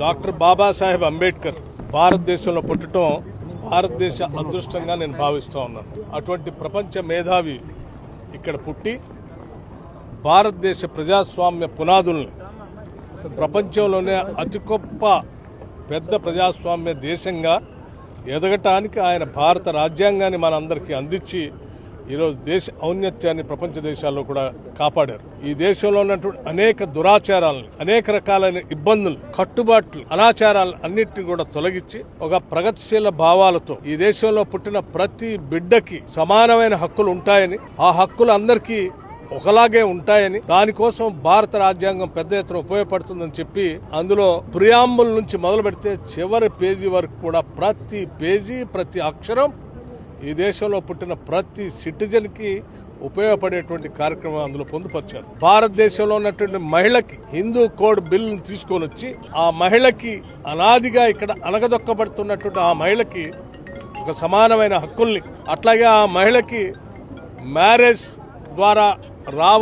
Doctor Babasaheb Ambedkar భారతదేశంలో పుట్టడం భారతదేశ అదృష్టంగా నేను భావిస్తూ ఉన్నాను. అటువంటి ప్రపంచ మేధావి ఇక్కడ పుట్టి భారతదేశ ప్రజాస్వామ్య పునాదుల్ని ప్రపంచంలోనే అతి గొప్ప పెద్ద ప్రజాస్వామ్య దేశంగా ఎదగటానికి ఆయన భారత రాజ్యాంగాన్ని మనందరికీ అందించి ఈరోజు దేశ ఔన్నత్యాన్ని ప్రపంచ దేశాల్లో కూడా కాపాడారు. ఈ దేశంలో ఉన్నటువంటి అనేక దురాచారాలను, అనేక రకాలైన ఇబ్బందులు, కట్టుబాట్లు, అనాచారాలను అన్నింటినీ కూడా తొలగించి ఒక ప్రగతిశీల భావాలతో ఈ దేశంలో పుట్టిన ప్రతి బిడ్డకి సమానమైన హక్కులు ఉంటాయని, ఆ హక్కులు అందరికీ ఒకలాగే ఉంటాయని, దానికోసం భారత రాజ్యాంగం పెద్ద ఎత్తున ఉపయోగపడుతుందని చెప్పి అందులో ప్రియాంబుల్ నుంచి మొదలు పెడితే చివరి పేజీ వరకు కూడా ప్రతి పేజీ, ప్రతి అక్షరం ఈ దేశంలో పుట్టిన ప్రతి సిటిజన్ కి ఉపయోగపడేటువంటి కార్యక్రమం అందులో పొందుపరిచారు. భారతదేశంలో ఉన్నటువంటి మహిళకి హిందూ కోడ్ బిల్లును తీసుకొని వచ్చి ఆ మహిళకి అనాదిగా ఇక్కడ అణగదొక్కబడుతున్నటువంటి ఆ మహిళకి ఒక సమానమైన హక్కుల్ని, అట్లాగే ఆ మహిళకి మ్యారేజ్ ద్వారా